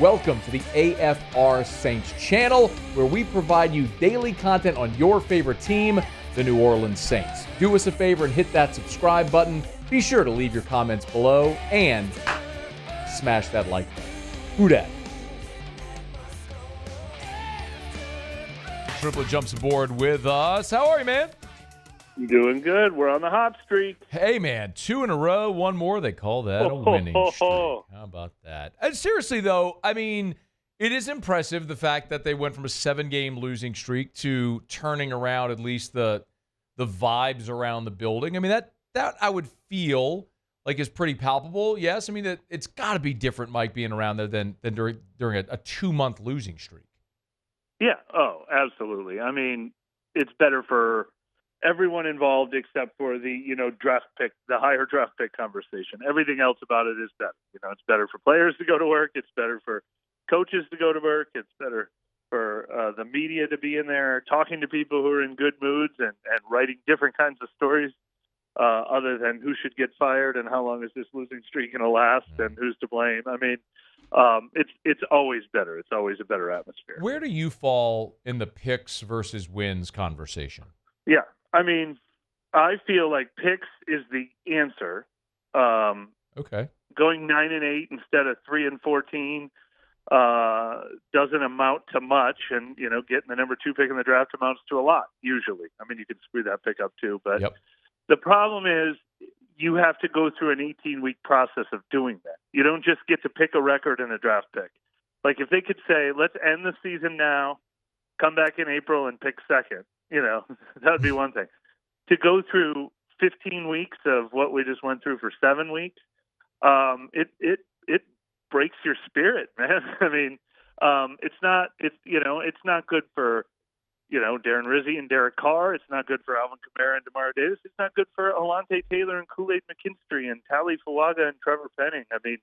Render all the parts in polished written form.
Welcome to the AFR Saints channel, where we provide you daily content on your favorite team, the New Orleans Saints. Do us a favor and hit that subscribe button. Be sure to leave your comments below and smash that like button. Who dat? Triplett jumps aboard with us. How are you, man? Doing good. We're on the hot streak. Hey, man, 2 in a row, one more. They call that a winning streak. How about that? And seriously, though, I mean, it is impressive, the fact that they went from a 7-game losing streak to turning around at least the vibes around the building. I mean, that I would feel like is pretty palpable. Yes, I mean, it's got to be different, Mike, being around there than during a 2-month losing streak. Yeah. Oh, absolutely. I mean, it's better for everyone involved except for the, draft pick, the higher draft pick conversation. Everything else about it is better. It's better for players to go to work. It's better for coaches to go to work. It's better for the media to be in there talking to people who are in good moods and writing different kinds of stories other than who should get fired and how long is this losing streak going to last and who's to blame. I mean, it's always better. It's always a better atmosphere. Where do you fall in the picks versus wins conversation? Yeah. I mean, I feel like picks is the answer. Okay. Going 9-8 instead of 3-14 doesn't amount to much, and getting the number 2 pick in the draft amounts to a lot. Usually, I mean, you can screw that pick up too, but The problem is you have to go through an 18-week process of doing that. You don't just get to pick a record in a draft pick. Like if they could say, "Let's end the season now, come back in April and pick second." That would be one thing. To go through 15 weeks of what we just went through for 7 weeks, it breaks your spirit, man. I mean, it's not good for, Darren Rizzi and Derek Carr. It's not good for Alvin Kamara and DeMar Davis. It's not good for Alante Taylor and Kool-Aid McKinstry and Tali Fuaga and Trevor Penning. I mean,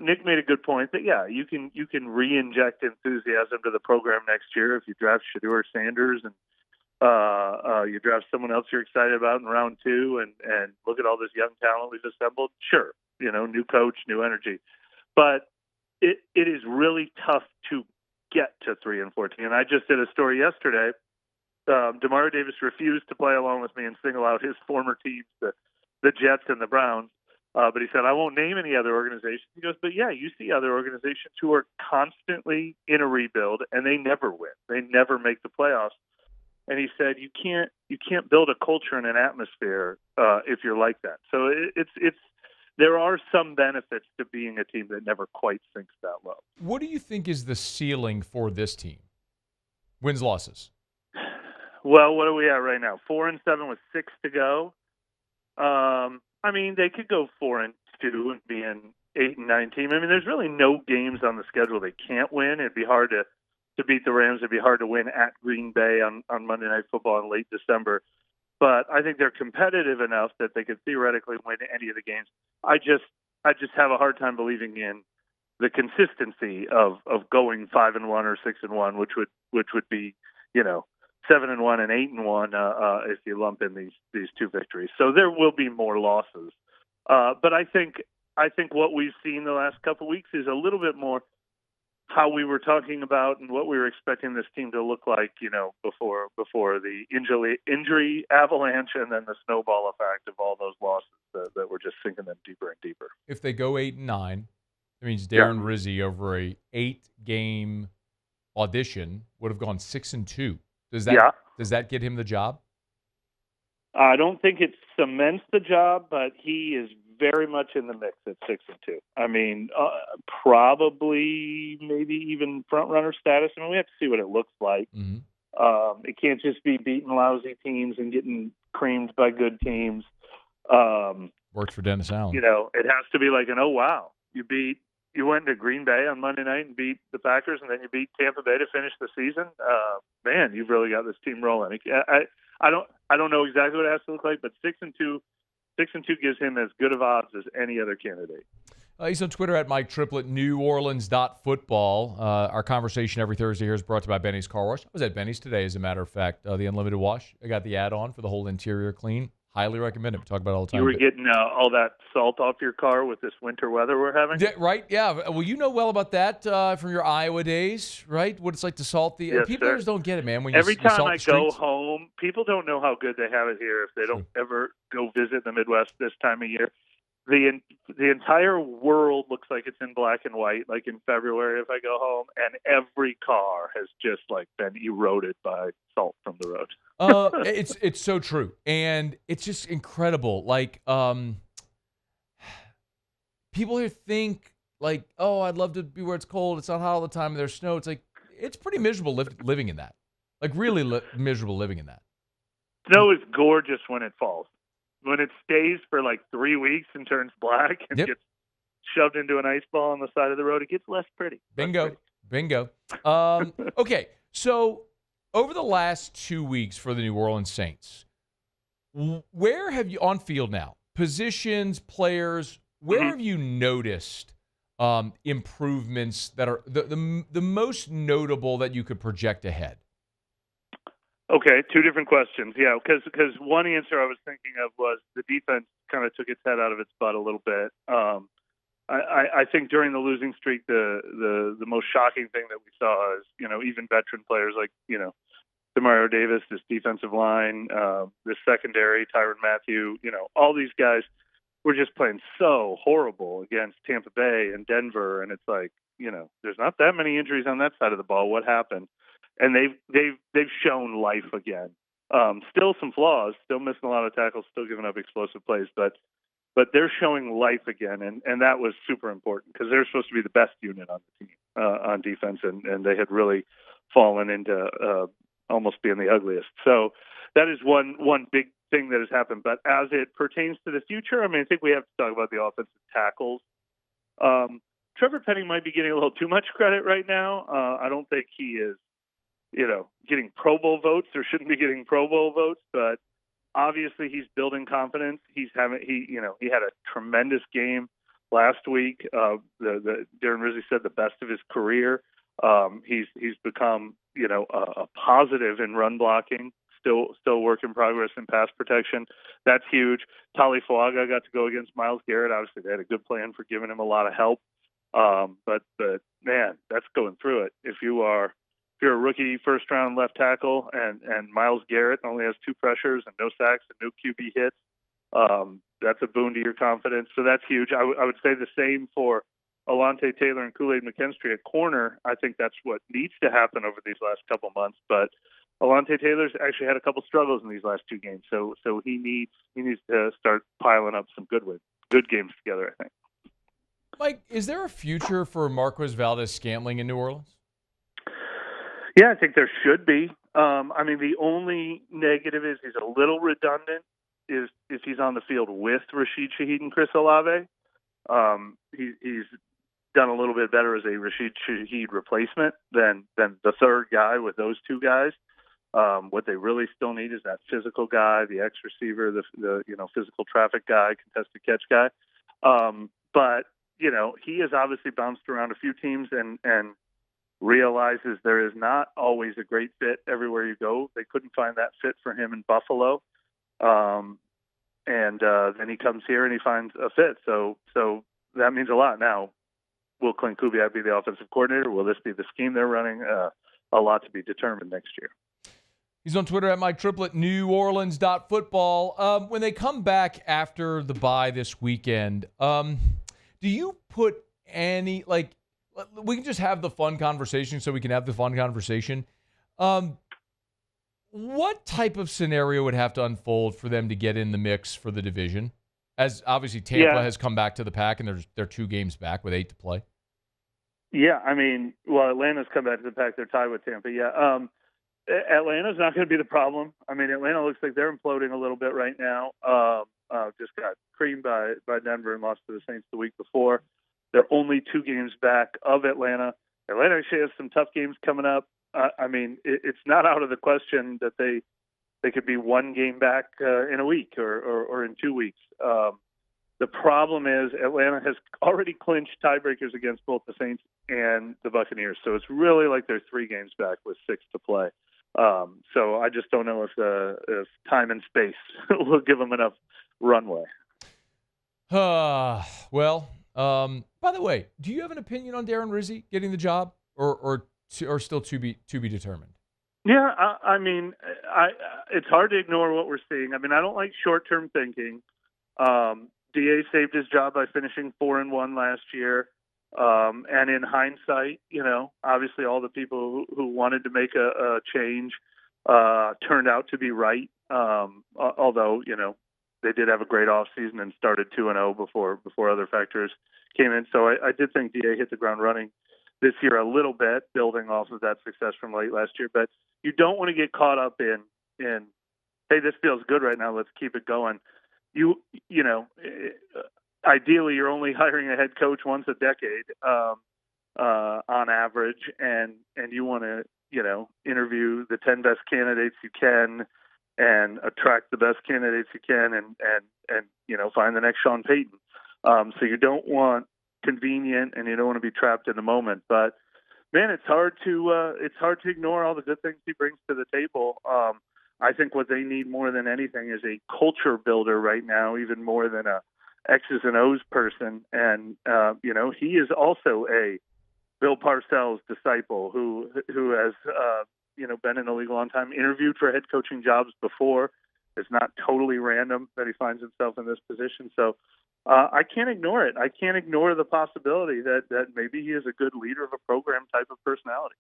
Nick made a good point that, you can re-inject enthusiasm to the program next year if you draft Shedeur Sanders and you draft someone else you're excited about in round 2 and look at all this young talent we've assembled. Sure, new coach, new energy. But it is really tough to get to 3-14. And I just did a story yesterday. DeMar Davis refused to play along with me and single out his former teams, the Jets and the Browns. But he said, I won't name any other organizations. He goes, but you see other organizations who are constantly in a rebuild and they never win. They never make the playoffs. And he said, you can't build a culture and an atmosphere if you're like that. So there are some benefits to being a team that never quite sinks that low. What do you think is the ceiling for this team? Wins, losses? Well, what are we at right now? 4-7 with 6 to go. I mean, they could go 4-2 and be an 8-9 team. I mean, there's really no games on the schedule they can't win. It'd be hard to beat the Rams. It'd be hard to win at Green Bay on Monday Night Football in late December. But I think they're competitive enough that they could theoretically win any of the games. I just have a hard time believing in the consistency of going 5-1 or 6-1, which would be 7-1 and 8-1 if you lump in these 2 victories. So there will be more losses. But I think what we've seen the last couple of weeks is a little bit more how we were talking about and what we were expecting this team to look like, before the injury avalanche and then the snowball effect of all those losses that were just sinking them deeper and deeper. If they go 8-9, that means Darren Rizzi over a 8-game audition would have gone 6-2. Does that get him the job? I don't think it cements the job, but he is very much in the mix at 6-2. I mean, probably maybe even front runner status. I mean, we have to see what it looks like. Mm-hmm. It can't just be beating lousy teams and getting creamed by good teams. Works for Dennis Allen. It has to be like an, oh wow, you went to Green Bay on Monday night and beat the Packers, and then you beat Tampa Bay to finish the season. Man, you've really got this team rolling. I don't know exactly what it has to look like, but 6-2 gives him as good of odds as any other candidate. He's on Twitter at Mike Triplett, NewOrleans.football. Our conversation every Thursday here is brought to you by Benny's Car Wash. I was at Benny's today, as a matter of fact. The Unlimited Wash. I got the add-on for the whole interior clean. Highly recommend it. We talk about it all the time. You were getting all that salt off your car with this winter weather we're having? Yeah, right? Yeah. Well, you know well about that from your Iowa days, right? What it's like to salt the Yes, people sir. don't get it, man. When Every you time salt I the go streets. home, people don't know how good they have it here if they don't ever go visit the Midwest this time of year. The entire world looks like it's in black and white, like in February if I go home, and every car has just like been eroded by salt from the road. It's so true, and it's just incredible. Like, people here think like, oh, I'd love to be where it's cold. It's not hot all the time. And there's snow. It's like it's pretty miserable living in that. Like really miserable living in that. Snow is gorgeous when it falls. When it stays for like 3 weeks and turns black and gets shoved into an ice ball on the side of the road, it gets less pretty. Bingo. Okay, so over the last 2 weeks for the New Orleans Saints, where have you, on field now, positions, players, where have you noticed improvements that are the most notable that you could project ahead? Okay, two different questions. Yeah, because one answer I was thinking of was the defense kind of took its head out of its butt a little bit. I think during the losing streak, the most shocking thing that we saw is, even veteran players like, Demario Davis, this defensive line, this secondary, Tyrann Mathieu, all these guys were just playing so horrible against Tampa Bay and Denver. And it's like, there's not that many injuries on that side of the ball. What happened? And they've shown life again. Still some flaws, still missing a lot of tackles, still giving up explosive plays, but they're showing life again, and that was super important because they're supposed to be the best unit on the team on defense, and they had really fallen into almost being the ugliest. So that is one big thing that has happened. But as it pertains to the future, I think we have to talk about the offensive tackles. Trevor Penning might be getting a little too much credit right now. I don't think he is, getting Pro Bowl votes or shouldn't be getting Pro Bowl votes, but obviously he's building confidence. He had a tremendous game last week. The Darren Rizzi said the best of his career. He's become, a positive in run blocking. Still work in progress in pass protection. That's huge. Tali Fuaga got to go against Myles Garrett. Obviously, they had a good plan for giving him a lot of help. But man, that's going through it. If you're a rookie first round left tackle and Myles Garrett only has 2 pressures and no sacks and no QB hits, that's a boon to your confidence. So that's huge. I would say the same for Alontae Taylor and Kool-Aid McKinstry at corner. I think that's what needs to happen over these last couple months. But Alontae Taylor's actually had a couple struggles in these last 2 games. So he needs to start piling up some good games together, I think. Mike, is there a future for Marquez Valdes-Scantling in New Orleans? Yeah, I think there should be. The only negative is he's a little redundant is if he's on the field with Rashid Shaheed and Chris Olave. He's done a little bit better as a Rashid Shaheed replacement than the third guy with those 2 guys. What they really still need is that physical guy, the X receiver, the physical traffic guy, contested catch guy. But he has obviously bounced around a few teams and realizes there is not always a great fit everywhere you go. They couldn't find that fit for him in Buffalo. And then he comes here and he finds a fit. So that means a lot. Now, will Clint Kubiak be the offensive coordinator? Will this be the scheme they're running? A lot to be determined next year. He's on Twitter at Mike Triplett, NewOrleans.football. When they come back after the bye this weekend, do you put any, we can just have the fun conversation so we can have the fun conversation. What type of scenario would have to unfold for them to get in the mix for the division? As obviously Tampa has come back to the pack and they're 2 games back with 8 to play. Yeah, Atlanta's come back to the pack. They're tied with Tampa. Yeah. Atlanta's not going to be the problem. Atlanta looks like they're imploding a little bit right now. Just got creamed by Denver and lost to the Saints the week before. They're only 2 games back of Atlanta. Atlanta actually has some tough games coming up. It's not out of the question that they could be 1 game back in a week or in 2 weeks. The problem is Atlanta has already clinched tiebreakers against both the Saints and the Buccaneers. So it's really like they're 3 games back with 6 to play. So I just don't know if time and space will give him enough runway. By the way, do you have an opinion on Darren Rizzi getting the job, or still to be determined? Yeah, I mean, it's hard to ignore what we're seeing. I mean, I don't like short-term thinking. DA saved his job by finishing 4-1 last year. And in hindsight, obviously all the people who wanted to make a change turned out to be right. Although, they did have a great offseason and started 2-0 before other factors came in. So I did think DA hit the ground running this year a little bit, building off of that success from late last year. But you don't want to get caught up in hey, this feels good right now, let's keep it going. Ideally, you're only hiring a head coach once a decade on average, and you want to, interview the 10 best candidates you can and attract the best candidates you can and find the next Sean Payton. So you don't want convenient and you don't want to be trapped in the moment. But, man, it's hard to ignore all the good things he brings to the table. I think what they need more than anything is a culture builder right now, even more than a X's and O's person. And, he is also a Bill Parcells disciple who has, been in the league a long time, interviewed for head coaching jobs before. It's not totally random that he finds himself in this position. So I can't ignore it. I can't ignore the possibility that maybe he is a good leader of a program type of personality.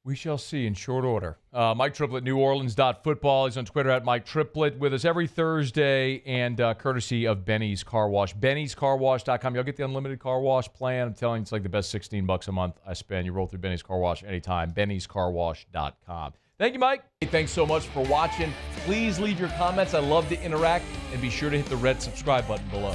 We shall see in short order. Mike Triplett, NewOrleans.football. He's on Twitter at Mike Triplett, with us every Thursday, and courtesy of Benny's Car Wash. Benny'sCarWash.com. You'll get the unlimited car wash plan. I'm telling you, it's like the best $16 a month I spend. You roll through Benny's Car Wash anytime. Benny'sCarWash.com. Thank you, Mike. Hey, thanks so much for watching. Please leave your comments. I love to interact. And be sure to hit the red subscribe button below.